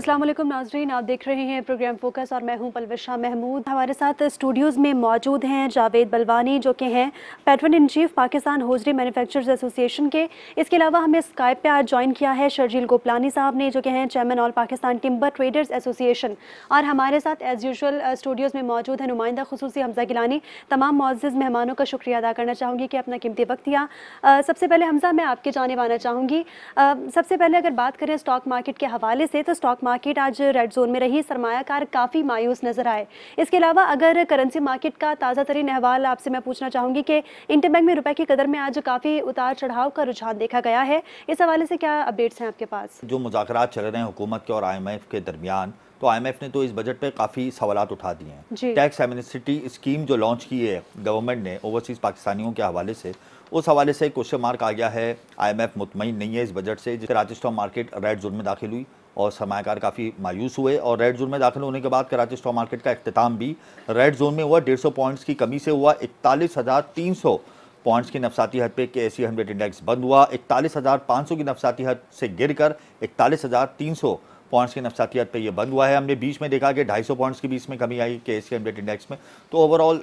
अस्सलाम वालेकुम नाज़रीन, आप देख रहे हैं प्रोग्राम फोकस और मैं हूं पलविशा महमूद। हमारे साथ स्टूडियोज़ में मौजूद हैं जावेद बलवानी जो कि हैं patron in chief Pakistan hosiery manufacturers association के। इसके अलावा हमें स्काइप पे आज ज्वाइन किया है शर्जील गोपलानी साहब ने जो कि हैं chairman all Pakistan timber traders association. और हमारे साथ एज़ यूजुअल स्टूडियोज़ में मौजूद है नुमाइंदा खुसूसी हमज़ा गिलानी। तमाम मुअज़्ज़िज़ मेहमानों का शुक्रिया अदा करना चाहूँगी कि अपना कीमती वक्त दिया। सबसे पहले हमज़ा, मैं आपकी जानिब आना चाहूँगी। सबसे पहले अगर बात करें स्टॉक मार्केट के हवाले से, तो स्टॉक मार्केट आज रेड जोन में रही, सरमायाकार काफ़ी मायूस नजर आए। इसके अलावा अगर करेंसी मार्केट का ताज़ा तरीन अहवाल आपसे मैं पूछना चाहूँगी कि इंटरबैंक में रुपए की कदर में आज काफ़ी उतार चढ़ाव का रुझान देखा गया है। इस हवाले से क्या अपडेट्स हैं आपके पास? जो मुज़ाकरात चल रहे हैं हुकूमत के और IMF के दरमियान, तो IMF ने तो इस बजट पे काफ़ी सवालात उठा दिए हैं। टैक्स एमनेस्टी स्कीम जो लॉन्च की है गवर्नमेंट ने ओवरसीज़ पाकिस्तानियों के हवाले से, उस हवाले से क्वेश्चन मार्क आ गया है। IMF मुतमईन नहीं है इस बजट से। Karachi stock market red zone में दाखिल हुई और सरमायाकार काफ़ी मायूस हुए, और रेड जोन में दाखिल होने के बाद कराची स्टॉक मार्केट का इख्तिताम भी रेड जोन में हुआ। 150 पॉइंट्स की कमी से हुआ। 41,300 पॉइंट्स की नफसाती हद पे KSE 100 इंडेक्स बंद हुआ। 41,500 की नफसाती हद से गिरकर 41,300 पॉइंट्स की नफसाती हद पे ये बंद हुआ है। हमने बीच में देखा कि 250 पॉइंट्स की बीच में कमी आई KSE 100 इंडेक्स में। तो ओवरऑल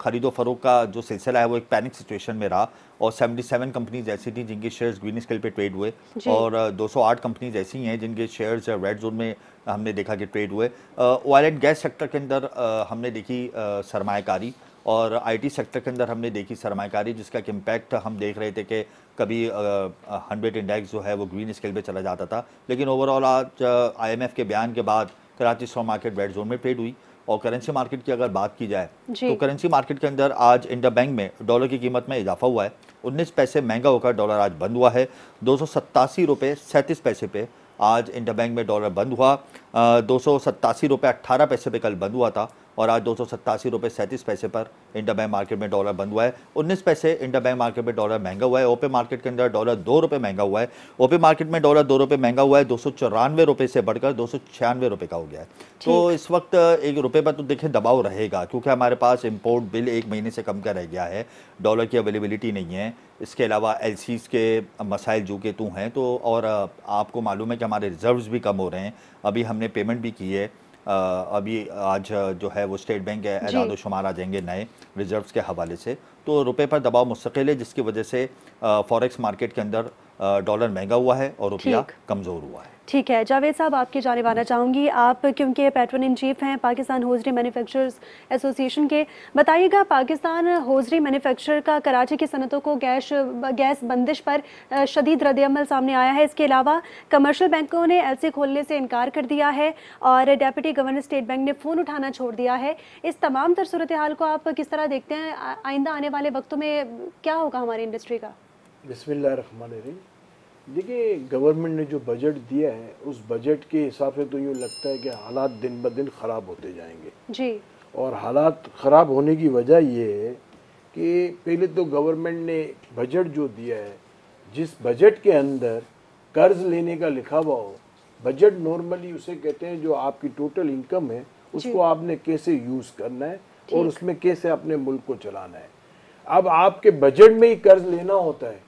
खरीदो फरोख का जो सिलसिला है वो एक पैनिक सिचुएशन में रहा, और 77 कंपनीज ऐसी थी जिनके शेयर्स ग्रीन स्केल पे ट्रेड हुए, और 208 कंपनीज ऐसी हैं जिनके शेयर्स रेड जोन में हमने देखा कि ट्रेड हुए। ऑयल एंड गैस सेक्टर के अंदर हमने देखी सरमायाकारी, और IT सेक्टर के अंदर हमने देखी सरमायाकारी, जिसका एक इम्पैक्ट हम देख रहे थे कि कभी 100 इंडेक्स जो है वो ग्रीन स्केल पे चला जाता था। लेकिन ओवरऑल आज IMF के बयान के बाद Karachi stock market red zone में ट्रेड हुई। और करेंसी मार्केट की अगर बात की जाए तो करेंसी मार्केट के अंदर आज इंटरबैंक में डॉलर की कीमत में इजाफा हुआ है। 19 पैसे महंगा होकर डॉलर आज बंद हुआ है। 287 रुपये 37 पैसे पे आज इंटरबैंक में डॉलर बंद हुआ। 287 रुपये 18 पैसे पे कल बंद हुआ था, और आज 287 रुपये 37 पैसे पर इंटरबैंक मार्केट में डॉलर बंद हुआ है। 19 पैसे इंटरबैंक मार्केट में डॉलर महंगा हुआ है। ओपन मार्केट के अंदर डॉलर 2 रुपये महंगा हुआ है। ओपन मार्केट में डॉलर 2 रुपये महंगा हुआ है। 294 रुपये से बढ़कर 296 रुपये का हो गया है। तो इस वक्त एक रुपये पर तो देखें दबाव रहेगा, क्योंकि हमारे पास इम्पोर्ट बिल 1 महीने से कम का रह गया है, डॉलर की अवेलेबिलिटी नहीं है। इसके अलावा LCs के मसाइल जो कि तू हैं, तो और आपको मालूम है कि हमारे रिजर्व्स भी कम हो रहे हैं। अभी हमने पेमेंट भी की है। अभी आज जो है वो स्टेट बैंक के एदाद शुमार आ जाएंगे नए रिजर्व्स के हवाले से। तो रुपए पर दबाव मुस्तकिल है, जिसकी वजह से फॉरेक्स मार्केट के अंदर डॉलर महंगा हुआ है और रुपया कमज़ोर हुआ है। ठीक है जावेद साहब, आपकी जानिब आना चाहूँगी। आप क्योंकि पैट्रन इन चीफ हैं पाकिस्तान होजरी मैन्युफैक्चरर्स एसोसिएशन के, बताइएगा पाकिस्तान होजरी मैन्युफैक्चरर का कराची की सनतों को गैस बंदिश पर शदीद रद्द-ए-अमल सामने आया है। इसके अलावा कमर्शियल बैंकों ने LC खोलने से इनकार कर दिया है, और डेप्यूटी गवर्नर स्टेट बैंक ने फ़ोन उठाना छोड़ दिया है। इस तमाम तर सूरत हाल को आप किस तरह देखते हैं? आइंदा आने वाले वक्तों में क्या होगा हमारी इंडस्ट्री का? बिस्मिल्लाहिर्रहमानिर्रहीम। देखिए, गवर्नमेंट ने जो बजट दिया है उस बजट के हिसाब से तो यूँ लगता है कि हालात दिन ब दिन ख़राब होते जाएंगे जी। और हालात ख़राब होने की वजह ये है कि पहले तो गवर्नमेंट ने बजट जो दिया है, जिस बजट के अंदर कर्ज लेने का लिखा हुआ हो, बजट नॉर्मली उसे कहते हैं जो आपकी टोटल इनकम है उसको आपने कैसे यूज़ करना है और उसमें कैसे अपने मुल्क को चलाना है। अब आपके बजट में ही कर्ज लेना होता है,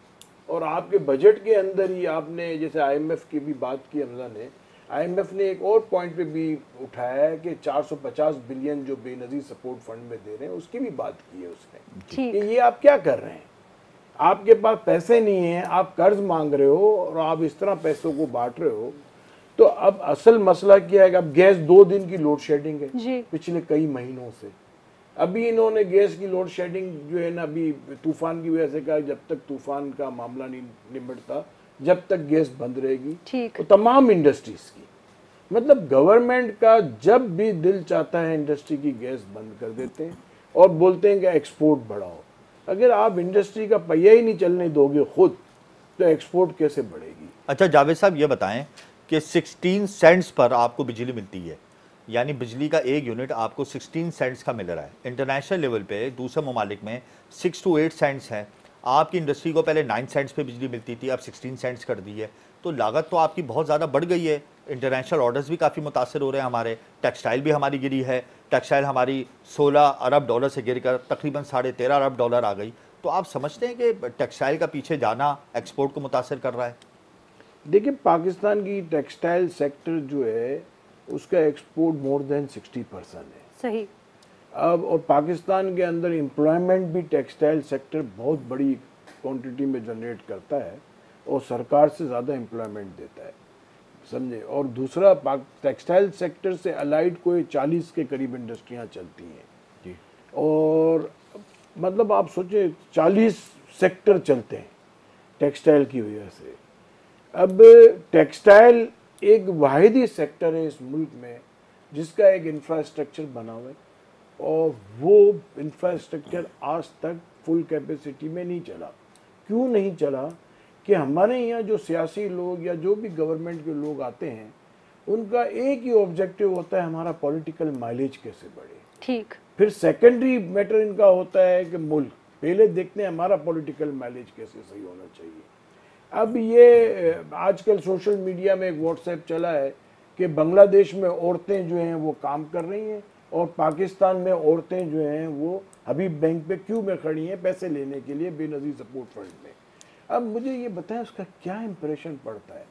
और आपके बजट के अंदर ही आपने, जैसे IMF की भी बात की हमजा ने, IMF ने एक और पॉइंट पे भी उठाया है कि 450 बिलियन जो बेनज़ीर सपोर्ट फंड में दे रहे हैं उसकी भी बात की है उसने कि ये आप क्या कर रहे हैं, आपके पास पैसे नहीं हैं, आप कर्ज मांग रहे हो और आप इस तरह पैसों को बांट रहे हो। तो अब असल मसला क्या है कि अब गैस 2 दिन की लोड शेडिंग है पिछले कई महीनों से। अभी इन्होंने गैस की लोड शेडिंग जो है ना, अभी तूफान की वजह से कहा जब तक तूफान का मामला नहीं निपटता जब तक गैस बंद रहेगी। तो तमाम इंडस्ट्रीज की, मतलब गवर्नमेंट का जब भी दिल चाहता है इंडस्ट्री की गैस बंद कर देते हैं और बोलते हैं कि एक्सपोर्ट बढ़ाओ। अगर आप इंडस्ट्री का पहिया ही नहीं चलने दोगे खुद, तो एक्सपोर्ट कैसे बढ़ेगी? अच्छा जावेद साहब, ये बताएं कि 16 सेंट्स पर आपको बिजली मिलती है, यानी बिजली का एक यूनिट आपको 16 सेंट्स का मिल रहा है। इंटरनेशनल लेवल पे दूसरे ममालिक में 6 to 8 सेंट्स है। आपकी इंडस्ट्री को पहले 9 सेंट्स पे बिजली मिलती थी, अब 16 सेंट्स कर दी है। तो लागत तो आपकी बहुत ज़्यादा बढ़ गई है। इंटरनेशनल ऑर्डर्स भी काफ़ी मुतासर हो रहे हैं हमारे। टेक्सटाइल भी हमारी गिरी है। टेक्सटाइल हमारी 16 अरब डॉलर से गिर कर तकरीबन 13.5 अरब डॉलर आ गई। तो आप समझते हैं कि टेक्सटाइल का पीछे जाना एक्सपोर्ट को मुतासर कर रहा है? देखिए, पाकिस्तान की टेक्सटाइल सेक्टर जो है उसका एक्सपोर्ट मोर देन 60% है। सही। अब और पाकिस्तान के अंदर एम्प्लॉयमेंट भी टेक्सटाइल सेक्टर बहुत बड़ी क्वांटिटी में जनरेट करता है और सरकार से ज़्यादा एम्प्लॉयमेंट देता है, समझे। और दूसरा टेक्सटाइल सेक्टर से अलाइड कोई 40 के करीब इंडस्ट्रियां चलती हैं जी। और मतलब आप सोचे 40 सेक्टर चलते हैं टेक्सटाइल की वजह से। अब टेक्सटाइल एक वाहिदी सेक्टर है इस मुल्क में जिसका एक इंफ्रास्ट्रक्चर बना हुआ है और वो इंफ्रास्ट्रक्चर आज तक फुल कैपेसिटी में नहीं चला। क्यों नहीं चला कि हमारे यहाँ जो सियासी लोग या जो भी गवर्नमेंट के लोग आते हैं उनका एक ही ऑब्जेक्टिव होता है हमारा पॉलिटिकल माइलेज कैसे बढ़े। ठीक। फिर सेकेंडरी मैटर इनका होता है कि मुल्क पहले देखते हैं हमारा पॉलिटिकल माइलेज कैसे सही होना चाहिए। अब ये आजकल सोशल मीडिया में एक व्हाट्सएप चला है कि बांग्लादेश में औरतें जो हैं वो काम कर रही हैं और पाकिस्तान में औरतें जो हैं वो हबीब बैंक पे क्यू में खड़ी हैं पैसे लेने के लिए बेनज़ीर सपोर्ट फंड में। अब मुझे ये बताएं उसका क्या इंप्रेशन पड़ता है।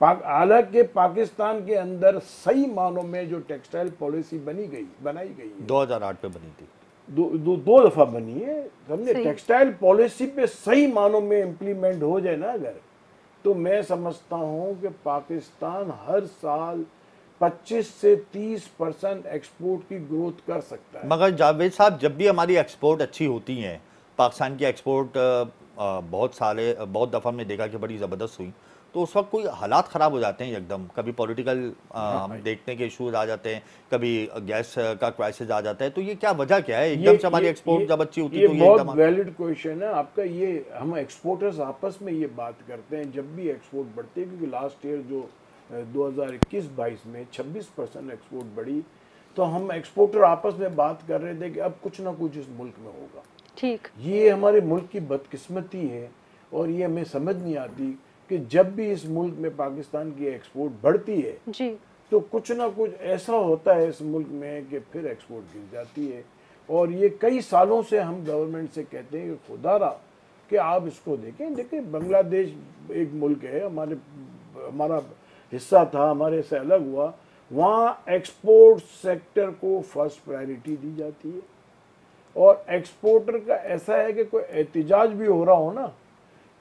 हालांकि पाकिस्तान के अंदर सही मानों में जो टेक्सटाइल पॉलिसी बनाई गई 2008 में बनी थी, दो दफा बनी है, समझे। टेक्सटाइल पॉलिसी पे सही मानों में इम्प्लीमेंट हो जाए ना अगर, तो मैं समझता हूँ कि पाकिस्तान हर साल 25 से 30% एक्सपोर्ट की ग्रोथ कर सकता है। मगर जावेद साहब, जब भी हमारी एक्सपोर्ट अच्छी होती हैं, पाकिस्तान की एक्सपोर्ट बहुत दफ़ा हमने देखा कि बड़ी ज़बरदस्त हुई, तो उस वक्त कोई हालात ख़राब हो जाते हैं एकदम। कभी पॉलिटिकल हम देखने के इशूज़ आ जाते हैं, कभी गैस का क्राइसिस आ जाता है, तो ये क्या वजह क्या है एकदम से हमारी एक्सपोर्ट जब अच्छी होती है? तो ये बहुत वैलिड क्वेश्चन है आपका। ये हम एक्सपोर्टर्स आपस में ये बात करते हैं जब भी एक्सपोर्ट बढ़ती है, क्योंकि लास्ट ईयर जो 2021-22 में 26% एक्सपोर्ट बढ़ी, तो हम एक्सपोर्टर आपस में बात कर रहे थे कि अब कुछ ना कुछ इस मुल्क में होगा। ठीक। ये हमारे मुल्क की बदकिस्मती है और ये हमें समझ नहीं आती कि जब भी इस मुल्क में पाकिस्तान की एक्सपोर्ट बढ़ती है जी, तो कुछ ना कुछ ऐसा होता है इस मुल्क में कि फिर एक्सपोर्ट गिर जाती है। और ये कई सालों से हम गवर्नमेंट से कहते हैं कि खुदारा कि आप इसको देखें। देखिए बांग्लादेश एक मुल्क है, हमारा हिस्सा था, हमारे से अलग हुआ, वहाँ एक्सपोर्ट सेक्टर को फर्स्ट प्रायोरिटी दी जाती है। और एक्सपोर्टर का ऐसा है कि कोई एहतिजाज भी हो रहा हो ना,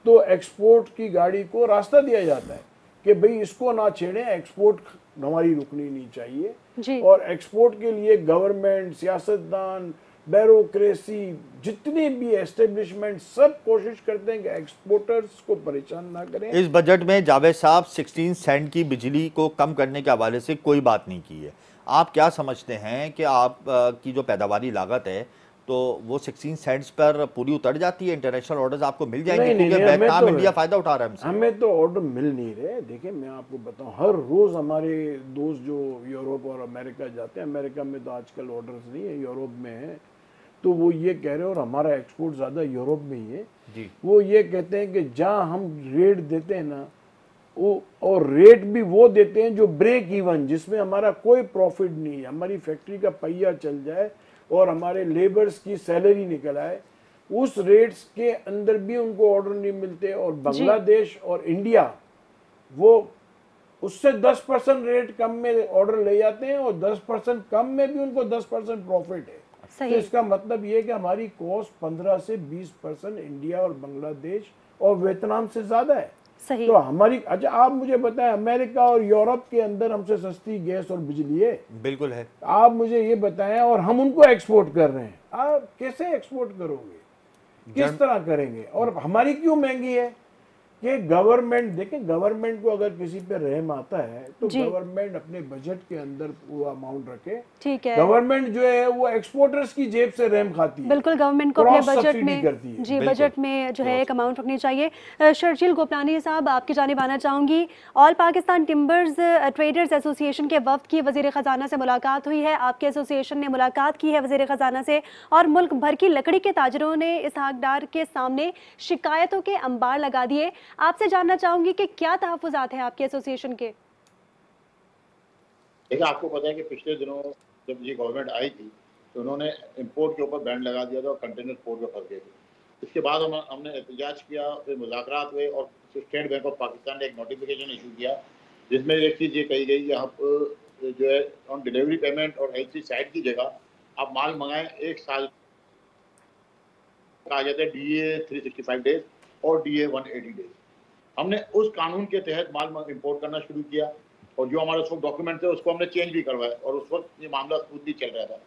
तो एक्सपोर्ट की गाड़ी को रास्ता दिया जाता है कि भाई इसको ना छेड़ें, एक्सपोर्ट हमारी रुकनी नहीं चाहिए जी। और एक्सपोर्ट के लिए गवर्नमेंट, सियासतदान, ब्यूरोक्रेसी, जितनी भी एस्टेब्लिशमेंट सब कोशिश करते हैं कि एक्सपोर्टर्स को परेशान ना करें। इस बजट में जावेद साहब 16 सेंट की बिजली को कम करने के हवाले से कोई बात नहीं की है। आप क्या समझते हैं कि आप की जो पैदावारी लागत है तो वो 16 सेंट्स पर पूरी उतर जाती है? इंटरनेशनल ऑर्डर्स आपको मिल जाएंगे? क्योंकि वियतनाम, इंडिया फायदा उठा रहा है हमें तो ऑर्डर मिल नहीं रहे। देखिए मैं आपको बताऊं, हर रोज हमारे दोस्त जो यूरोप और अमेरिका जाते हैं, अमेरिका में तो आजकल ऑर्डर्स नहीं है, यूरोप में है, तो वो ये कह रहे हैं, और हमारा एक्सपोर्ट ज़्यादा यूरोप में ही है जी। वो ये कहते हैं कि जहाँ हम रेट देते हैं ना, वो और रेट भी वो देते हैं जो ब्रेक इवन, जिसमें हमारा कोई प्रॉफिट नहीं है, हमारी फैक्ट्री का पहिया चल जाए और हमारे लेबर्स की सैलरी निकल आए, उस रेट्स के अंदर भी उनको ऑर्डर नहीं मिलते। और बांग्लादेश और इंडिया वो उससे 10% रेट कम में ऑर्डर ले जाते हैं और 10% कम में भी उनको 10% प्रॉफिट है। तो इसका मतलब ये है कि हमारी कॉस्ट 15 से 20% इंडिया और बांग्लादेश और वियतनाम से ज्यादा है। सही। तो हमारी, अच्छा आप मुझे बताएं, अमेरिका और यूरोप के अंदर हमसे सस्ती गैस और बिजली है? बिल्कुल है। आप मुझे ये बताएं, और हम उनको एक्सपोर्ट कर रहे हैं, आप कैसे एक्सपोर्ट करोगे, किस तरह करेंगे? और हमारी क्यों महंगी है कि गवर्नमेंट, देखें गवर्नमेंट को अगर किसी पे रहम आता है तो गवर्नमेंट अपने बजट के अंदर वो अमाउंट रखे। ठीक है। गवर्नमेंट जो है वो एक्सपोर्टर्स की जेब से रहम खाती है। बिल्कुल, गवर्नमेंट को अपने बजट में जी बजट में जो है एक अमाउंट रखनी चाहिए। शर्जील गोपलानी साहब, आपकी जानिब आना चाहूँगी। All Pakistan timbers traders association के वफ्द की वज़ीर ख़जाना से मुलाकात हुई है। आपके एसोसिएशन ने मुलाकात की है वज़ीर ख़जाना से, और मुल्क भर की लकड़ी के ताजरों ने इसहाक डार के सामने शिकायतों के अंबार लगा दिए। आपसे जानना चाहूंगी कि क्या तहफ़्फ़ुज़ात हैं आपके एसोसिएशन के? देखिए, आपको पता है कि पिछले दिनों जब ये गवर्नमेंट आई थी तो उन्होंने इंपोर्ट के ऊपर बैन लगा दिया था और कंटेनर पोर्ट में फंस गए थे। इसके बाद हमने एहतजाज किया, फिर मुज़ाकरात हुए और स्टेट बैंक ऑफ पाकिस्तान ने एक नोटिफिकेशन इशू किया जिसमें एक चीज़ ये कही गई कि आप जो है ऑन डिलीवरी पेमेंट और LC साइड की जगह आप माल मंगाएं 1 साल कहा जाता है DA 365 डेज और DA 180 डेज। हमने उस कानून के तहत माल इंपोर्ट करना शुरू किया और जो हमारे उस वक्त डॉक्यूमेंट थे उसको हमने चेंज भी करवाया और उस वक्त ये मामला स्मूथली चल रहा था।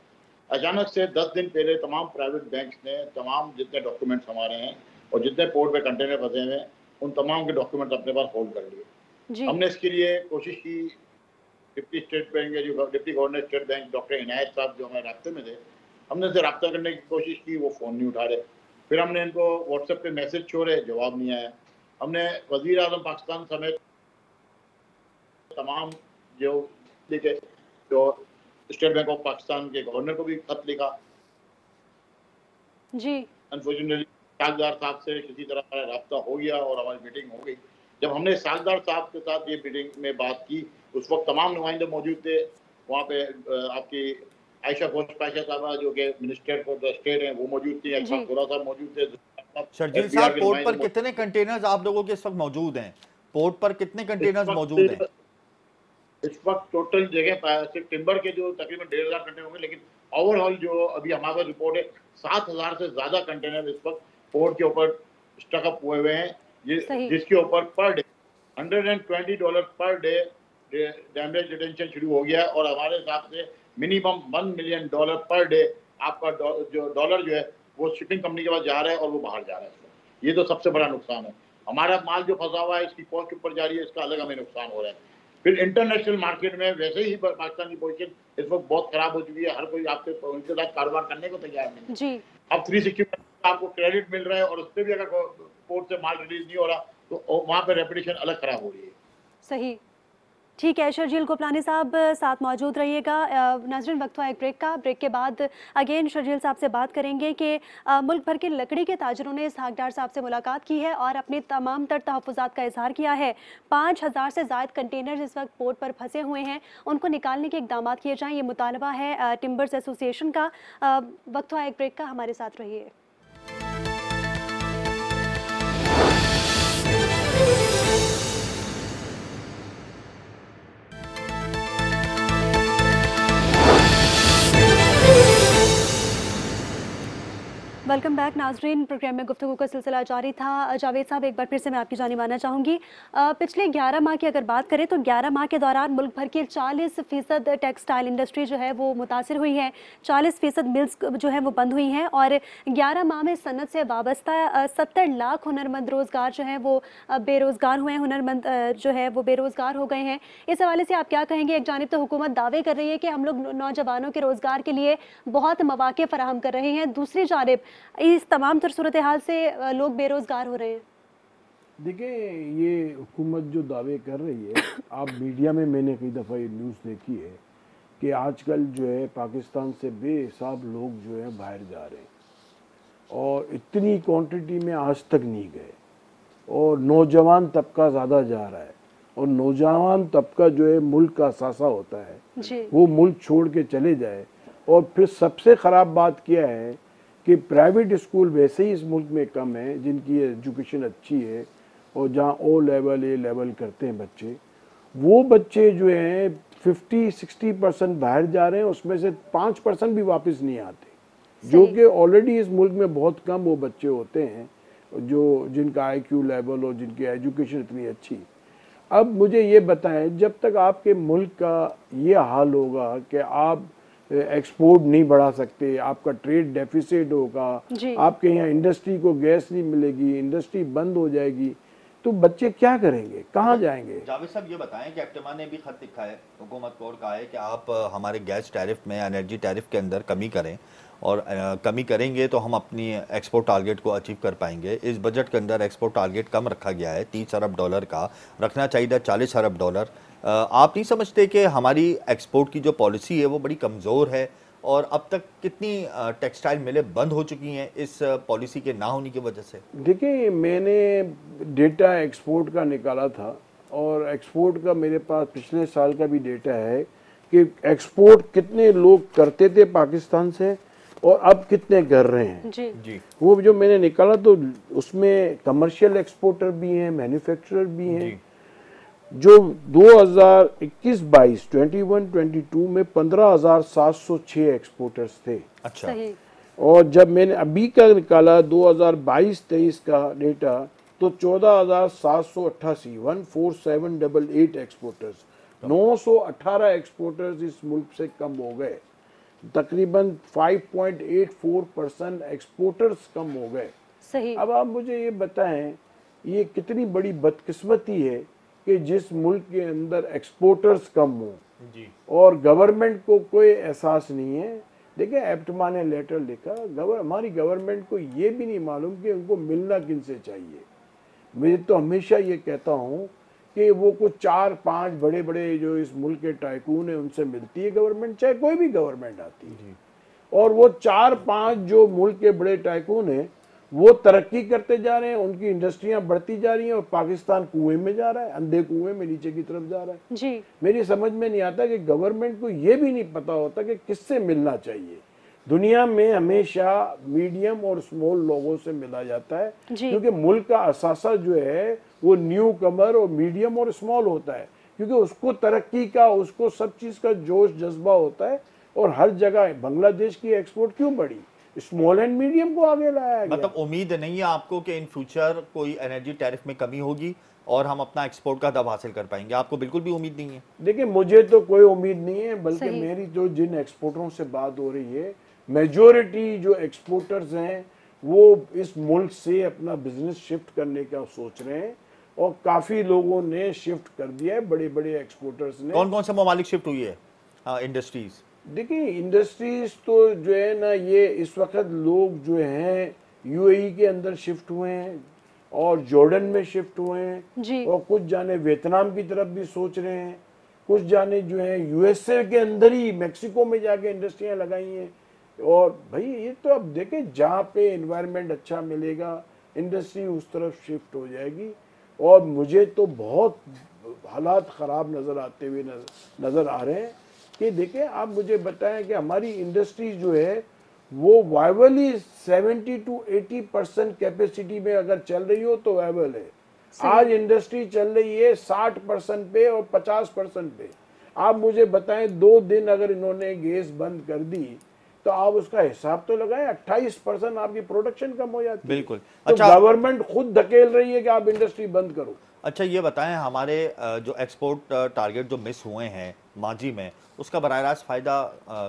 अचानक से 10 दिन पहले तमाम प्राइवेट बैंक्स ने तमाम जितने डॉक्यूमेंट्स हमारे हैं और जितने पोर्ट पे कंटेनर फंसे हुए हैं उन तमाम के डॉक्यूमेंट्स अपने पास होल्ड कर लिए। हमने इसके लिए कोशिश की, डिप्टी स्टेट बैंक के जो deputy governor state bank doctor Inayat साहब जो हमारे रास्ते में थे, हमने उनसे रब्ता करने की कोशिश की, वो फ़ोन नहीं उठा रहे। फिर हमने इनको व्हाट्सएप पे मैसेज छोड़े, जवाब नहीं आया। हमने वज़ीर आज़म पाकिस्तान समेत तमाम जो लिखे जो स्टेट बैंक ऑफ पाकिस्तान के गवर्नर को भी खत लिखा जी। अनफॉर्चुनेटली सागदार साहब से किसी तरह हमारा राब्ता हो गया और हमारी मीटिंग हो गई। जब हमने सागदार साहब के साथ ये मीटिंग में बात की, उस वक्त तमाम नुमाइंदे मौजूद थे वहाँ पे। आपकी आयशा घोष पाशा साहबा जो कि मिनिस्टर फॉर द स्टेट हैं वो मौजूद थी, अकबर खुरा साहब मौजूद थे। शर्जील साहब, पोर्ट पर कितने कंटेनर्स आप लोगों के इस वक्त मौजूद हैं? पोर्ट पर कितने कंटेनर्स मौजूद हैं इस वक्त? टोटल जगह सिर्फ टिम्बर के जो तकरीबन 1,500 कंटेनर होंगे, लेकिन ओवरऑल जो अभी हमारे पास रिपोर्ट है 7,000 से ज्यादा कंटेनर इस वक्त पोर्ट के ऊपर स्टकअप हुए हैं, जिसके ऊपर per day $120 per day damage detention शुरू हो गया और हमारे हिसाब से मिनिमम $1 मिलियन पर डे आपका जो डॉलर जो है वो शिपिंग कंपनी के पास जा रहा है और वो बाहर जा रहा है। ये तो सबसे बड़ा नुकसान है। हमारा माल जो फंसा हुआ है इसकी कॉस्ट ऊपर जा रही है, इसका अलग हमें नुकसान हो रहा है। फिर इंटरनेशनल मार्केट में वैसे ही पाकिस्तान की पोजीशन इस वक्त बहुत खराब हो चुकी है, हर कोई आपसे उनके साथ कारोबार करने को तैयार नहीं जी। अब 360 आपको क्रेडिट मिल रहा है और उस पर भी अगर पोर्ट से माल रिलीज नहीं हो रहा तो वहाँ पे रेपुटेशन अलग खराब हो रही है। सही, ठीक है। शर्जील गोपलानी साहब साथ मौजूद रहिएगा। नाज़रीन, वक्त हुआ एक ब्रेक का। ब्रेक के बाद अगेन शर्जील साहब से बात करेंगे कि मुल्क भर के लकड़ी के ताजरों ने सागदार साहब से मुलाकात की है और अपने तमाम तर तहफ़्फ़ुज़ात का इजहार किया है। 5,000 से ज़ायद कंटेनर इस वक्त पोर्ट पर फंसे हुए हैं, उनको निकालने के इक़दाम किए जाएँ, ये मुतालबा है टिम्बर्स एसोसिएशन का। वक्त हुआ एक ब्रेक का, हमारे साथ रहिए। वेलकम बैक नाजरीन। प्रोग्राम में गुफ्तगू का सिलसिला जारी था। जावेद साहब, एक बार फिर से मैं आपकी जानिब आना चाहूँगी। पिछले 11 माह की अगर बात करें तो 11 माह के दौरान मुल्क भर की 40% टेक्सटाइल इंडस्ट्री जो है वो मुतासिर हुई है, 40% मिल्स जो है वो बंद हुई हैं और 11 माह में सनत से वाबस्ता 70 लाख हुनरमंद रोज़गार जो है वो बेरोज़गार हुए हैं, हुनरमंद जो है वो बेरोज़गार हो गए हैं। इस हवाले से आप क्या कहेंगे? एक जानिब तो हुकूमत दावे कर रही है कि हम लोग नौजवानों के रोज़गार के लिए बहुत मौक़े फराहम कर रहे हैं, दूसरी जानिब इस तमाम तर सूरत हाल से लोग बेरोजगार हो रहे हैं। देखिए, ये हुकूमत जो दावे कर रही है, आप मीडिया में मैंने कई दफ़ा ये न्यूज़ देखी है कि आजकल जो है पाकिस्तान से बेहिसाब लोग जो है बाहर जा रहे हैं और इतनी क्वांटिटी में आज तक नहीं गए और नौजवान तबका ज़्यादा जा रहा है और नौजवान तबका जो है मुल्क का असासा होता है, वो मुल्क छोड़ के चले जाए। और फिर सबसे ख़राब बात क्या है कि प्राइवेट स्कूल वैसे ही इस मुल्क में कम है जिनकी एजुकेशन अच्छी है और जहाँ ओ लेवल ए लेवल करते हैं बच्चे, वो बच्चे जो हैं 50-60% बाहर जा रहे हैं, उसमें से 5% भी वापस नहीं आते, जो कि ऑलरेडी इस मुल्क में बहुत कम वो बच्चे होते हैं जो जिनका IQ लेवल और जिनकी एजुकेशन इतनी अच्छी। अब मुझे ये बताएं, जब तक आपके मुल्क का ये हाल होगा कि आप एक्सपोर्ट नहीं बढ़ा सकते, आपका ट्रेड डेफिसिट होगा, आपके यहाँ इंडस्ट्री को गैस नहीं मिलेगी, इंडस्ट्री बंद हो जाएगी, तो बच्चे क्या करेंगे, कहाँ जाएंगे? जावेद साहब, ये बताएं कि एप्टेमा ने भी खत लिखा है हुकूमत को और कहा है कि आप हमारे गैस टैरिफ में, एनर्जी टैरिफ के अंदर कमी करें और कमी करेंगे तो हम अपनी एक्सपोर्ट टारगेट को अचीव कर पाएंगे। इस बजट के अंदर एक्सपोर्ट टारगेट कम रखा गया है, $30 अरब का, रखना चाहिए था $40 अरब। आप नहीं समझते कि हमारी एक्सपोर्ट की जो पॉलिसी है वो बड़ी कमज़ोर है और अब तक कितनी टेक्सटाइल मिलें बंद हो चुकी हैं इस पॉलिसी के ना होने की वजह से? देखिए, मैंने डेटा एक्सपोर्ट का निकाला था और एक्सपोर्ट का मेरे पास पिछले साल का भी डेटा है कि एक्सपोर्ट कितने लोग करते थे पाकिस्तान से और अब कितने कर रहे हैं। जी। वो जो मैंने निकाला तो उसमें कमर्शियल एक्सपोर्टर भी हैं, मैन्युफैक्चरर भी हैं जो 2021-22 21-22 में 15,706 एक्सपोर्टर्स थे। अच्छा। सही। और जब मैंने अभी का निकाला 2022-23 का डेटा तो 14,788 14788 एक्सपोर्टर्स, 918 एक्सपोर्टर्स इस मुल्क से कम हो गए। तकरीबन 5.84% एक्सपोर्टर्स कम हो गए। सही। अब आप मुझे ये बताएं, ये कितनी बड़ी बदकिस्मती है कि जिस मुल्क के अंदर एक्सपोर्टर्स कम हो जी। और गवर्नमेंट को कोई एहसास नहीं है। देखिए एप्टमा ने लेटर लिखा, हमारी गवर्नमेंट को ये भी नहीं मालूम कि उनको मिलना किन से चाहिए। मैं तो हमेशा ये कहता हूँ कि वो कुछ 4-5 बड़े बड़े जो इस मुल्क के टाइकून है उनसे मिलती है गवर्नमेंट, चाहे कोई भी गवर्नमेंट आती है। और वो 4-5 जो मुल्क के बड़े टाइकून है वो तरक्की करते जा रहे हैं, उनकी इंडस्ट्रियां बढ़ती जा रही हैं और पाकिस्तान कुएं में जा रहा है, अंधे कुएं में नीचे की तरफ जा रहा है। जी। मेरी समझ में नहीं आता कि गवर्नमेंट को ये भी नहीं पता होता कि किससे मिलना चाहिए। दुनिया में हमेशा मीडियम और स्मॉल लोगों से मिला जाता है क्योंकि मुल्क का असासा जो है वो न्यू कमर और मीडियम और स्मॉल होता है, क्योंकि उसको तरक्की का, उसको सब चीज़ का जोश जज्बा होता है। और हर जगह बांग्लादेश की एक्सपोर्ट क्यों बढ़ी? स्मॉल एंड मीडियम को आगे लाया गया। मतलब उम्मीद नहीं है आपको कि इन फ्यूचर कोई एनर्जी टैरिफ में कमी होगी और हम अपना एक्सपोर्ट का दब हासिल कर पाएंगे? आपको बिल्कुल भी उम्मीद नहीं है? देखिए मुझे तो कोई उम्मीद नहीं है, बल्कि मेरी जो जिन एक्सपोर्टरों से बात हो रही है, मेजॉरिटी जो एक्सपोर्टर्स हैं वो इस मुल्क से अपना बिजनेस शिफ्ट करने का सोच रहे हैं और काफ़ी लोगों ने शिफ्ट कर दिया है, बड़े बड़े एक्सपोर्टर्स ने। कौन कौन से ममालिक शिफ्ट हुई है इंडस्ट्रीज? देखिए इंडस्ट्रीज तो जो है ना, ये इस वक्त लोग जो हैं यूएई के अंदर शिफ्ट हुए हैं और जॉर्डन में शिफ्ट हुए हैं और कुछ जाने वियतनाम की तरफ भी सोच रहे हैं, कुछ जाने जो है यूएसए के अंदर ही मैक्सिको में जाके इंडस्ट्रियां लगाई हैं। और भाई ये तो अब देखें, जहाँ पे एनवायरनमेंट अच्छा मिलेगा इंडस्ट्री उस तरफ शिफ्ट हो जाएगी। और मुझे तो बहुत हालात ख़राब नज़र आते हुए नज़र आ रहे हैं कि देखें, आप मुझे बताएं कि हमारी इंडस्ट्री जो है वो वायबली 70 to 80% कैपेसिटी में अगर चल रही हो तो वायबल है। आज इंडस्ट्री चल रही है 60% पे और 50% पे। आप मुझे बताएं 2 दिन अगर इन्होंने गैस बंद कर दी तो आप उसका हिसाब तो लगाएं, 28% आपकी प्रोडक्शन कम हो जाती है। बिल्कुल। तो अच्छा, गवर्नमेंट खुद धकेल रही है कि आप इंडस्ट्री बंद करो। अच्छा ये बताएं, हमारे जो एक्सपोर्ट टारगेट जो मिस हुए हैं माजी में, उसका बराह रास्त फायदा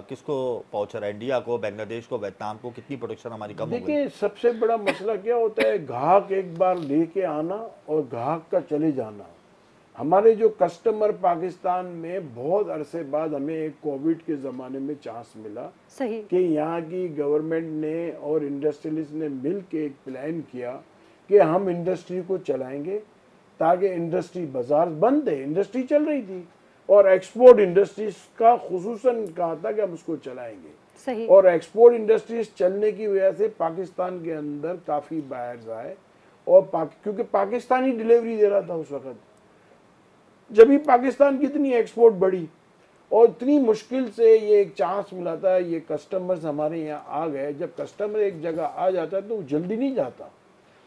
किसको पहुंच रहा है? इंडिया को, बांग्लादेश को, वियतनाम को? कितनी प्रोडक्शन हमारी कम हो गई? देखिए सबसे बड़ा मसला क्या होता है, ग्राहक एक बार लेके आना और ग्राहक का चले जाना। हमारे जो कस्टमर पाकिस्तान में बहुत अरसे बाद हमें एक कोविड के ज़माने में चांस मिला कि यहाँ की गवर्नमेंट ने और इंडस्ट्रियलिस्ट ने मिल के एक प्लान किया कि हम इंडस्ट्री को चलाएंगे ताकि इंडस्ट्री, बाजार बंद है, इंडस्ट्री चल रही थी और एक्सपोर्ट इंडस्ट्रीज का खुसूसन कहा था कि हम उसको चलाएंगे। और एक्सपोर्ट इंडस्ट्रीज चलने की वजह से पाकिस्तान के अंदर काफ़ी बायर्स आए और क्योंकि पाकिस्तान ही डिलीवरी दे रहा था उस वक्त। जब ही पाकिस्तान की इतनी एक्सपोर्ट बढ़ी और इतनी मुश्किल से ये एक चांस मिला था, ये कस्टमर्स हमारे यहाँ आ गए। जब कस्टमर एक जगह आ जाता है तो वो जल्दी नहीं जाता,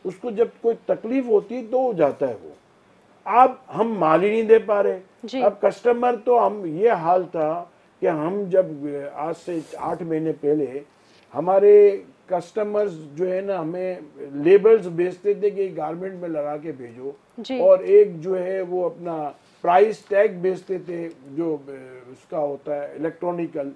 उसको जब कोई तकलीफ होती है तो जाता है वो। अब हम माल ही नहीं दे पा रहे। अब कस्टमर तो, हम ये हाल था कि हम जब आज से 8 महीने पहले हमारे कस्टमर्स जो है ना हमें लेबल्स बेचते थे कि गारमेंट में लगा के भेजो, और एक जो है वो अपना प्राइस टैग बेचते थे जो उसका होता है इलेक्ट्रॉनिकल,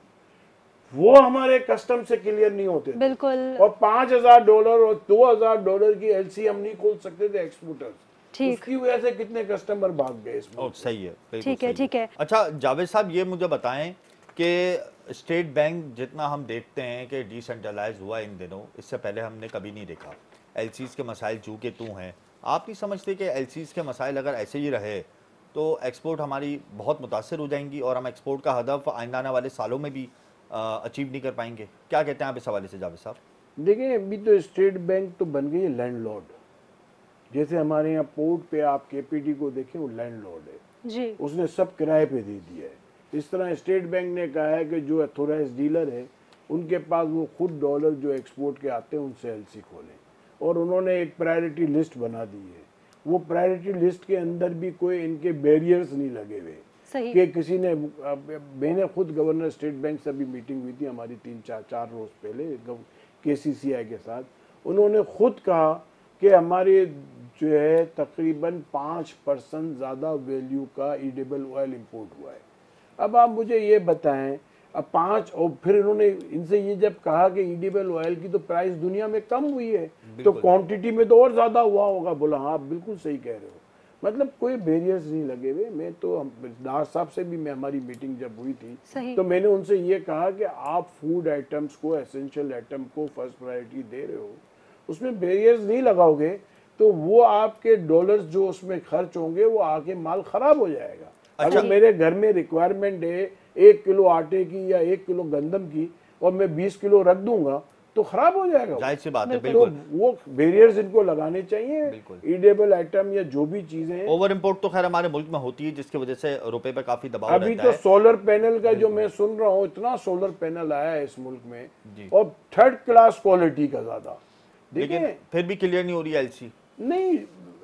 वो हमारे कस्टम से क्लियर नहीं होते थे। बिल्कुल। और $5,000 और $2,000 की एलसी हम नहीं खोल सकते थे एक्सपोर्टर्स। उसकी वजह से कितने कस्टमर भाग गए इसमें। सही है, ठीक है। अच्छा जावेद साहब, ये मुझे बताएं कि स्टेट बैंक जितना हम देखते हैं कि डिसेंट्रलाइज हुआ इन दिनों, इससे पहले हमने कभी नहीं देखा। एलसीज के मसाइल जू के तू हैं। आप नहीं समझते कि एलसीज के मसाइल अगर ऐसे ही रहे तो एक्सपोर्ट हमारी बहुत मुतासर हो जाएंगी और हम एक्सपोर्ट का हदफ आइंदा आने वाले सालों में भी अचीव नहीं कर पाएंगे? क्या कहते हैं आप इस हवाले से जावेद साहब? देखिए अभी तो स्टेट बैंक तो बन गई है लैंडलॉर्ड। जैसे हमारे यहाँ पोर्ट पे आप केपीटी को देखें, वो लैंडलॉर्ड है जी, उसने सब किराए पे दे दिया है। इस तरह स्टेट बैंक ने कहा है कि जो अथोराइज डीलर है उनके पास वो खुद डॉलर जो एक्सपोर्ट के आते हैं उनसे एलसी खोलें, और उन्होंने एक प्रायोरिटी लिस्ट बना दी है वो प्रायोरिटी लिस्ट के अंदर भी कोई इनके बैरियर्स नहीं लगे हुए कि किसी ने, मैंने खुद गवर्नर स्टेट बैंक से अभी मीटिंग हुई थी हमारी 3-4 रोज पहले KCCI के साथ, उन्होंने खुद कहा कि हमारे जो है तकरीबन 5% ज़्यादा वैल्यू का एडिबल ऑयल इंपोर्ट हुआ है। अब आप मुझे ये बताएं, अब 5, और फिर इन्होंने इनसे ये जब कहा कि एडिबल ऑयल की तो प्राइस दुनिया में कम हुई है तो क्वांटिटी में तो और ज़्यादा हुआ होगा। बोला हाँ बिल्कुल सही कह रहे हो, मतलब कोई बैरियर्स नहीं लगे हुए। मैं तो दार साहब से भी, मैं हमारी मीटिंग जब हुई थी तो मैंने उनसे ये कहा कि आप फूड आइटम्स को, एसेंशियल आइटम को फर्स्ट प्रायोरिटी दे रहे हो, उसमें बैरियर्स नहीं लगाओगे तो वो आपके डॉलर्स जो उसमें खर्च होंगे वो आके माल खराब हो जाएगा। अगर मेरे घर में रिक्वायरमेंट है 1 किलो आटे की या 1 किलो गंदम की और मैं 20 किलो रख दूंगा तो खराब हो जाएगा। जाहिर सी बात है, बिल्कुल। तो वो बैरियर्स इनको लगाने चाहिए। ईडेबल आइटम या जो भी चीजें हैं, ओवर इंपोर्ट तो खैर हमारे मुल्क में होती है जिसकी वजह से रुपए पे काफी दबाव अभी रहता तो है। सोलर पैनल का जो मैं सुन रहा हूँ, इतना सोलर पैनल आया है इस मुल्क में और 3rd क्लास क्वालिटी का ज्यादा, लेकिन फिर भी क्लियर नहीं हो रही LC। नहीं,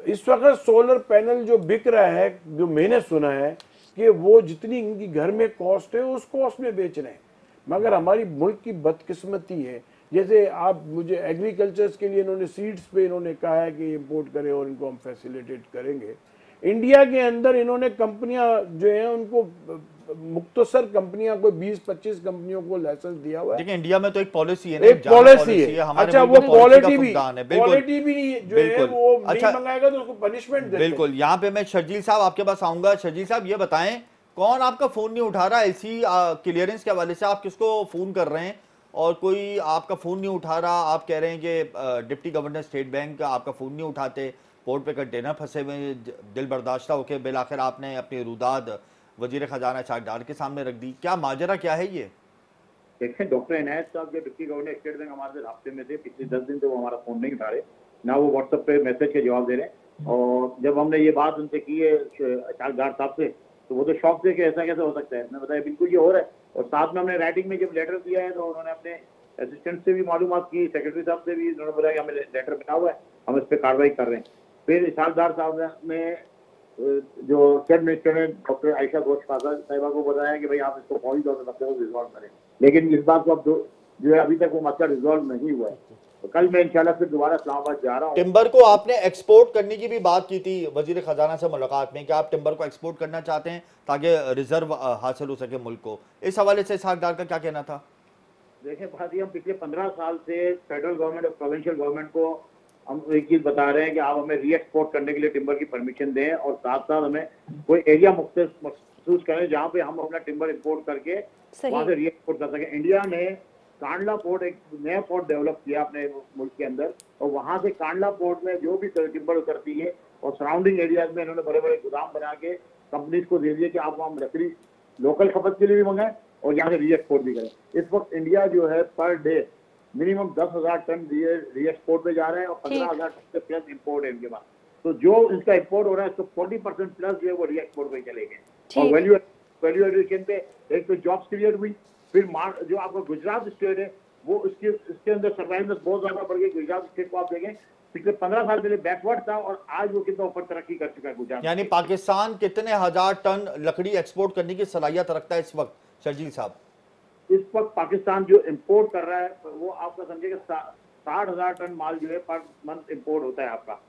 इस वक्त सोलर पैनल जो बिक रहा है, जो मैंने सुना है कि वो जितनी इनकी घर में कॉस्ट है उस कॉस्ट में बेच रहे हैं। मगर हमारी मुल्क की बदकिस्मती है, जैसे आप मुझे एग्रीकल्चर्स के लिए इन्होंने सीड्स पे इन्होंने कहा है कि इंपोर्ट करें और इनको हम फैसिलिटेट करेंगे। इंडिया के अंदर इन्होंने कंपनियां जो हैं उनको मुख्तसर कंपनियां को 20-25 कंपनियों को लाइसेंस दिया हुआ है। देखिए इंडिया में तो एक पॉलिसी है, एक पॉलिसी है। अच्छा, वो क्वालिटी भी जो है वो नहीं मंगाएगा तो उसको पनिशमेंट देते हैं। बिल्कुल। यहाँ पे मैं शर्जील साहब आपके पास आऊंगा। शर्जील साहब ये बताएं, कौन आपका फोन नहीं उठा रहा LC क्लियरेंस के हवाले से? आप किसको फोन कर रहे हैं और कोई आपका फ़ोन नहीं उठा रहा? आप कह रहे हैं कि डिप्टी गवर्नर स्टेट बैंक आपका फ़ोन नहीं उठाते, पोर्ट पे कंटेनर फंसे हुए, दिल बर्दाश्त होकर बिल आखिर आपने अपनी रुदाद वजीर खजाना शाह डार के सामने रख दी। क्या माजरा क्या है ये? देखिए, डॉक्टर इनायत साहब जो डिप्टी गवर्नर स्टेट बैंक हमारे रास्ते में थे पिछले 10 दिन से, वो हमारा फ़ोन नहीं उठा रहे, ना वो व्हाट्सएप पे मैसेज के जवाब दे रहे हैं। और जब हमने ये बात उनसे की है शाहदार साहब से, तो वो तो शॉक थे कि ऐसा कैसे हो सकता है। मैं बताया बिल्कुल ये हो रहा है। और साथ में हमने राइटिंग में जब लेटर दिया है तो उन्होंने अपने असिस्टेंट से भी मालूमात की, सेक्रेटरी साहब से भी, उन्होंने बोला कि हमें लेटर बना हुआ है, हम इस पर कार्रवाई कर रहे हैं। फिर इशारदार साहब ने जो चीफ मिनिस्टर ने डॉक्टर आयशा घोष साहिबा को बताया कि भाई आप इसको फौरी तौर पर मसले को रिजॉल्व करें, लेकिन इस बात को अब जो है अभी तक वो मसला रिजॉल्व नहीं हुआ है। तो कल मैं इंशाल्लाह फिर दोबारा इस्लामाबाद जा रहा हूँ। टिम्बर को आपने एक्सपोर्ट करने की भी बात की थी वजीर खजाना से मुलाकात में कि आप टिम्बर को एक्सपोर्ट करना चाहते हैं ताकि रिजर्व हासिल हो सके मुल्क को। इस हवाले से इसहाक डार का क्या कहना था? देखिए भाई, हम पिछले 15 साल से फेडरल गवर्नमेंट और प्रोविंशियल गवर्नमेंट को हम एक चीज बता रहे हैं कि आप हमें री एक्सपोर्ट करने के लिए टिम्बर की परमिशन दें और साथ साथ हमें कोई एरिया मखसूस करें जहाँ पे हम अपना टिम्बर इंपोर्ट करके वहाँ से री एक्सपोर्ट कर सकें। इंडिया ने कांडला पोर्ट, एक नया पोर्ट डेवलप किया अपने मुल्क के अंदर, और वहाँ से कांडला पोर्ट में जो भी टिम्बर उतरती है और सराउंडिंग एरियाज में इन्होंने बड़े बड़े गोदाम बना के कंपनीज को दे दिए कि आप वहाँ लकड़ी लोकल खपत के लिए भी मंगाएं और यहाँ से री एक्सपोर्ट भी करें। इस वक्त इंडिया जो है per day minimum 10,000 tonne re export पे जा रहे हैं और 15,000 टन से प्लस इम्पोर्ट है इनके पास। तो जो इसका इम्पोर्ट हो रहा है तो 40% प्लस जो है वो री एक्सपोर्ट पे चले गए। और वैल्यू एडिशन पे एक तो जॉब्स क्रिएट हुई, फिर जो आपका गुजरात स्टेट है वो इसके अंदर सर्वाइवनेस बहुत ज्यादा बढ़ गई। गुजरात स्टेट को आप देखें पिछले 15 साल पहले बैकवर्ड था और आज वो कितना ऊपर तरक्की कर चुका है गुजरात। यानी पाकिस्तान कितने हजार टन लकड़ी एक्सपोर्ट करने की सलाहियत रखता है इस वक्त शर्जील साहब? इस वक्त पाकिस्तान जो इंपोर्ट कर रहा है वो आपका समझिए 60,000 टन माल जो है पर मंथ इंपोर्ट होता है आपका।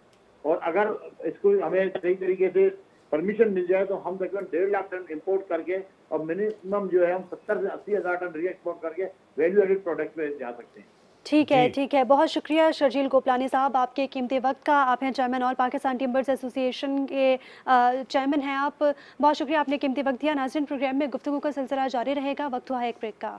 और अगर इसको हमें सही तरीके से परमिशन मिल जाए तो हम तकरीबन 1.5 लाख टन इंपोर्ट करके और मिनिमम जो है हम 70 से 80,000 टन री एक्सपोर्ट करके वैल्यू एडेड प्रोडक्ट पे जा सकते हैं। ठीक है, ठीक है। बहुत शुक्रिया शर्जील गोपलानी साहब आपके कीमती वक्त का। आप हैं chairman all Pakistan timbers association के चेयरमैन हैं आप। बहुत शुक्रिया, आपने कीमती वक्त दिया। नाज़रीन, प्रोग्राम में गुफ्तगू का सिलसिला जारी रहेगा। वक्त हुआ है एक ब्रेक का।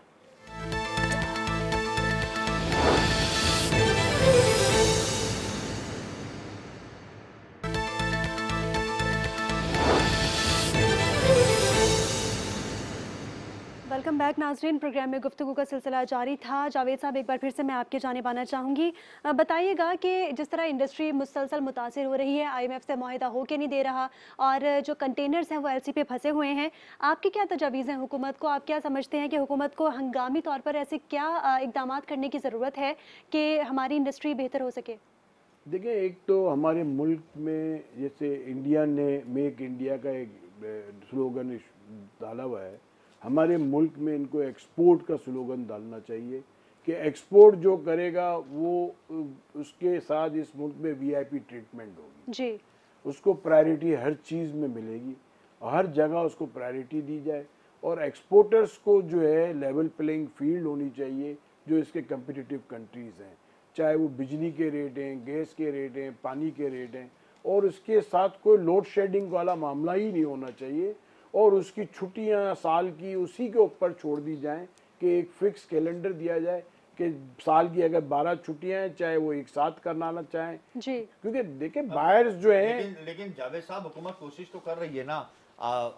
वेलकम बैक नाजरीन, प्रोग्राम में गुफ्तगू का सिलसिला जारी था। जावेद साहब, एक बार फिर से मैं आपके जानिब आना चाहूँगी। बताइएगा कि जिस तरह इंडस्ट्री मुसलसल मुतासिर हो रही है, IMF से मुआहिदा हो के नहीं दे रहा और जो कंटेनर्स हैं वो LC पे फंसे हुए हैं, आपकी क्या तजावीज़ हैं हुकूमत को? आप क्या समझते हैं कि हुकूमत को हंगामी तौर पर ऐसे क्या इकदाम करने की ज़रूरत है कि हमारी इंडस्ट्री बेहतर हो सके? देखिए, एक तो हमारे मुल्क में जैसे इंडिया ने मेक इंडिया का एक स्लोगन डाला हुआ है, हमारे मुल्क में इनको एक्सपोर्ट का स्लोगन डालना चाहिए कि एक्सपोर्ट जो करेगा वो उसके साथ इस मुल्क में वीआईपी ट्रीटमेंट होगी जी, उसको प्रायोरिटी हर चीज़ में मिलेगी, हर जगह उसको प्रायोरिटी दी जाए और एक्सपोर्टर्स को जो है लेवल प्लेइंग फील्ड होनी चाहिए जो इसके कम्पिटिटिव कंट्रीज़ हैं, चाहे वो बिजली के रेट हैं, गैस के रेट हैं, पानी के रेट हैं, और उसके साथ कोई लोड शेडिंग वाला मामला ही नहीं होना चाहिए और उसकी छुट्टियां साल की उसी के ऊपर छोड़ दी जाएं कि एक फिक्स कैलेंडर दिया जाए कि साल की अगर 12 छुट्टियां हैं चाहे वो एक साथ करना चाहें जी, क्योंकि देखिए बायर्स जो हैं लेकिन जावेद साहब, हुकूमत कोशिश तो कर रही है ना।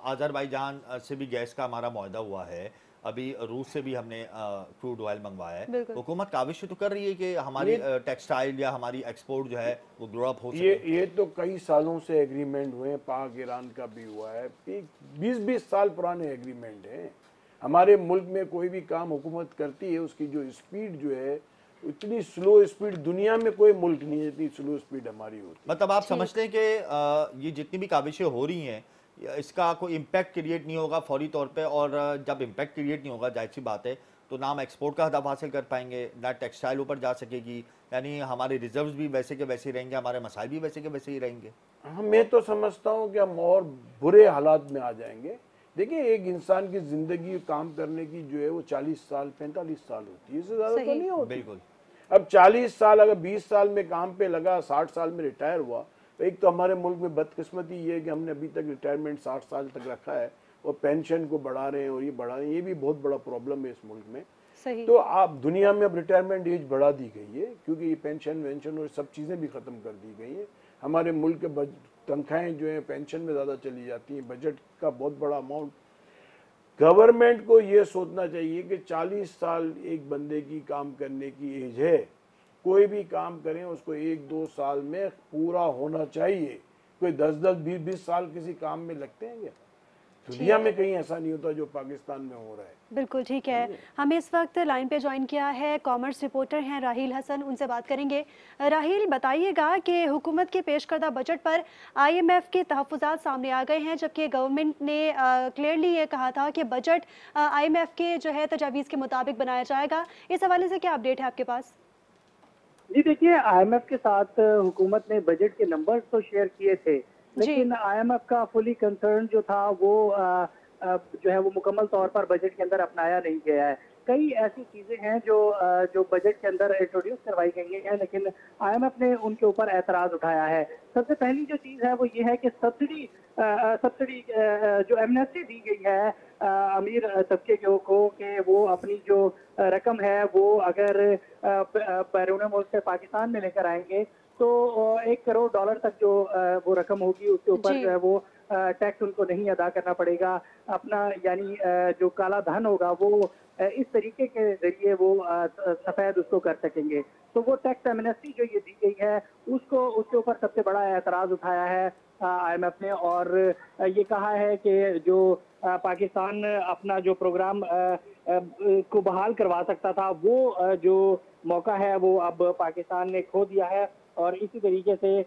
अजरबैजान से भी गैस का हमारा मुआहदा हुआ है, अभी रूस से भी हमने क्रूड ऑयल मंगवाया है। हुकूमत काविश तो कर रही है कि हमारी टेक्सटाइल या हमारी एक्सपोर्ट जो है वो ग्रो अप हो सके। ये तो कई सालों से एग्रीमेंट हुए हैं, पाक ईरान का भी हुआ है, 20-20 साल पुराने एग्रीमेंट हैं। हमारे मुल्क में कोई भी काम हुकूमत करती है उसकी जो स्पीड जो है इतनी स्लो स्पीड दुनिया में कोई मुल्क नहीं है इतनी स्लो स्पीड हमारी होती। मतलब आप समझते हैं कि ये जितनी भी काविशें हो रही हैं इसका कोई इम्पैक्ट क्रिएट नहीं होगा फौरी तौर पे, और जब इम्पैक्ट क्रिएट नहीं होगा जाहिर सी बात है तो ना हम एक्सपोर्ट का हदफ हासिल कर पाएंगे, ना टेक्सटाइल ऊपर जा सकेगी, यानी हमारे रिजर्व्स भी वैसे के वैसे ही रहेंगे, हमारे मसाइल भी वैसे के वैसे ही रहेंगे। हाँ, मैं तो समझता हूँ कि हम और बुरे हालात में आ जाएंगे। देखिए, एक इंसान की जिंदगी काम करने की जो है वो 40 साल 45 साल होती है, इससे ज़्यादा तो नहीं होती। बिल्कुल। अब 40 साल अगर 20 साल में काम पे लगा, 60 साल में रिटायर हुआ, एक तो हमारे मुल्क में बदकिस्मती ये है कि हमने अभी तक रिटायरमेंट 60 साल तक रखा है और पेंशन को बढ़ा रहे हैं और ये बढ़ा रहे हैं, ये भी बहुत बड़ा प्रॉब्लम है इस मुल्क में। सही। तो आप दुनिया में अब रिटायरमेंट एज बढ़ा दी गई है क्योंकि ये पेंशन वेंशन और सब चीज़ें भी ख़त्म कर दी गई हैं। हमारे मुल्क के तनख्वाहें जो हैं पेंशन में ज़्यादा चली जाती हैं, बजट का बहुत बड़ा अमाउंट। गवर्नमेंट को ये सोचना चाहिए कि 40 साल एक बंदे की काम करने की एज है, कोई भी काम करें उसको 1-2 साल में पूरा होना चाहिए। कोई 10-10 20-20 साल किसी काम में लगते हैं क्या? दुनिया में कहीं ऐसा नहीं होता जो पाकिस्तान में हो रहा है। बिल्कुल ठीक है। हमें इस वक्त लाइन पे ज्वाइन किया है कॉमर्स रिपोर्टर हैं राहील हसन, उनसे बात करेंगे। राहील, बताइएगा कि हुकूमत के पेश करदा बजट पर IMF के तहफ़्फ़ुज़ात सामने आ गए हैं, जबकि गवर्नमेंट ने क्लियरली ये कहा था कि बजट IMF के जो है तजावीज़ के मुताबिक बनाया जाएगा। इस हवाले से क्या अपडेट है आपके पास? जी देखिए, IMF के साथ हुकूमत ने बजट के नंबर्स तो शेयर किए थे, लेकिन IMF का फुली कंसर्न जो था वो जो है वो मुकम्मल तौर पर बजट के अंदर अपनाया नहीं गया है। कई ऐसी चीजें हैं जो बजट के अंदर इंट्रोड्यूस करवाई गई हैं, लेकिन IMF ने उनके ऊपर एतराज उठाया है। सबसे पहली जो चीज है वो ये है कि सब्सिडी जो एमनेस्टी दी गई है अमीर तबके को कि वो अपनी जो रकम है वो अगर बैरून मुल्क से पाकिस्तान में लेकर आएंगे तो $1 करोड़ तक जो वो रकम होगी उसके ऊपर जो है वो टैक्स उनको नहीं अदा करना पड़ेगा। अपना यानी जो काला धन होगा वो इस तरीके के जरिए वो सफेद उसको कर सकेंगे। तो वो टैक्स एमनेस्टी जो ये दी गई है उसके ऊपर सबसे बड़ा एतराज उठाया है IMF ने, और ये कहा है कि जो पाकिस्तान अपना जो प्रोग्राम को बहाल करवा सकता था वो जो मौका है वो अब पाकिस्तान ने खो दिया है। और इसी तरीके से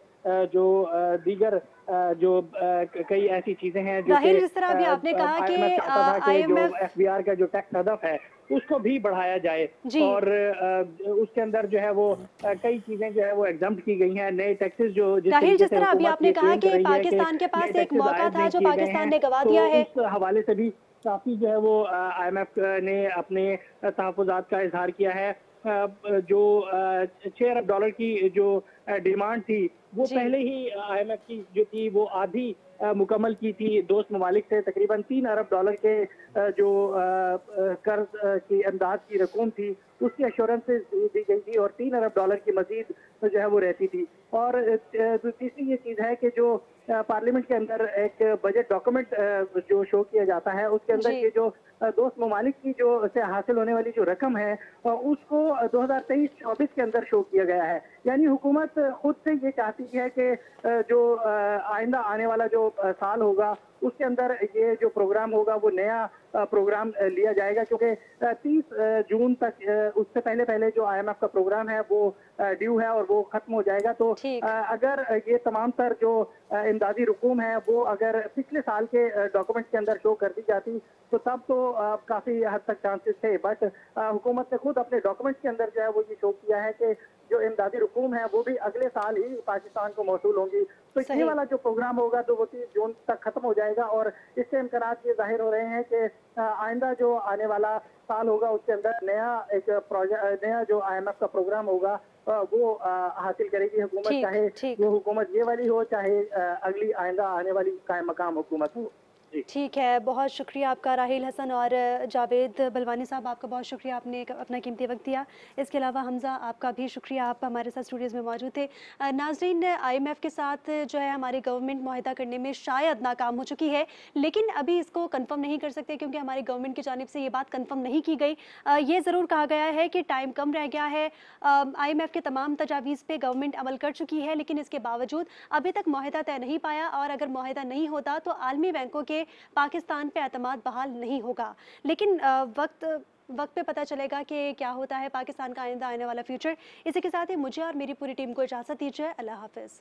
जो दीगर जो कई ऐसी चीजें हैं जो जिस तरह अभी आपने कहा कि IMF FBR का जो टैक्स हदफ है उसको भी बढ़ाया जाए, और उसके अंदर जो है वो कई चीजें जो है वो एग्जम्प्ट की गई हैं, नए टैक्सेस जो जिस तरह अभी आपने कहा कि पाकिस्तान के पास एक मौका था जो पाकिस्तान ने गंवा दिया है, इस हवाले से भी काफी जो है वो IMF ने अपने तहफ़्फ़ुज़ात का इजहार किया है। जो $6 अरब की जो डिमांड थी वो पहले ही IMF की जो थी वो आधी मुकम्मल की थी दोस्त ममालिक से। तकरीबन $3 अरब के जो कर्ज की अंदाज की रकम थी उसकी एश्योरेंस दी गई थी और $3 अरब की मजीद जो है वो रहती थी। और तीसरी ये चीज़ है कि जो पार्लियामेंट के अंदर एक बजट डॉक्यूमेंट जो शो किया जाता है उसके अंदर ये जो दोस्त ममालिक की जो से हासिल होने वाली जो रकम है उसको 2023-24 के अंदर शो किया गया है, यानी हुकूमत खुद से ये चाहती है कि जो आइंदा आने वाला जो साल होगा उसके अंदर ये जो प्रोग्राम होगा वो नया प्रोग्राम लिया जाएगा, क्योंकि 30 जून तक उससे पहले जो IMF का प्रोग्राम है वो ड्यू है और वो खत्म हो जाएगा। तो अगर ये तमाम तर जो इमदादी रकूम है वो अगर पिछले साल के डॉक्यूमेंट्स के अंदर शो कर दी जाती तो तब तो काफ़ी हद तक चांसेस थे, बट हुकूमत ने खुद अपने डॉक्यूमेंट्स के अंदर जो है वो ये शो किया है कि जो इमदादी रकूम है वो भी अगले साल ही पाकिस्तान को मौसूल होंगी। तो ये वाला जो प्रोग्राम होगा तो वो 30 जून तक खत्म हो जाएगा और इससे इम्कानात ये जाहिर हो रहे हैं कि आइंदा जो आने वाला साल होगा उसके अंदर नया एक प्रोजेक्ट, नया जो IMF का प्रोग्राम होगा वो हासिल करेगी हुकूमत, चाहे वो हुकूमत ये वाली हो चाहे अगली आइंदा आने वाली कायम मकाम हुकूमत हो। ठीक है, बहुत शुक्रिया आपका राहिल हसन और जावेद बलवानी साहब, आपका बहुत शुक्रिया, आपने अपना कीमती वक्त दिया। इसके अलावा हमज़ा आपका भी शुक्रिया, आप हमारे साथ स्टूडियोज़ में मौजूद थे। नाज़रीन, IMF के साथ जो है हमारी गवर्नमेंट मुआहदा करने में शायद नाकाम हो चुकी है, लेकिन अभी इसको कंफर्म नहीं कर सकते क्योंकि हमारी गवर्नमेंट की जानिब से ये बात कंफर्म नहीं की गई। ये ज़रूर कहा गया है कि टाइम कम रह गया है। IMF के तमाम तजावीज़ पे गवर्नमेंट अमल कर चुकी है, लेकिन इसके बावजूद अभी तक मुआहदा तय नहीं पाया और अगर मुआहदा नहीं होता तो आलमी बैंकों के पाकिस्तान पे एतमाद बहाल नहीं होगा। लेकिन वक्त पे पता चलेगा कि क्या होता है पाकिस्तान का आइंदा आने वाला फ्यूचर। इसी के साथ ही मुझे और मेरी पूरी टीम को इजाज़त दीजिए। अल्लाह हाफ़िज़।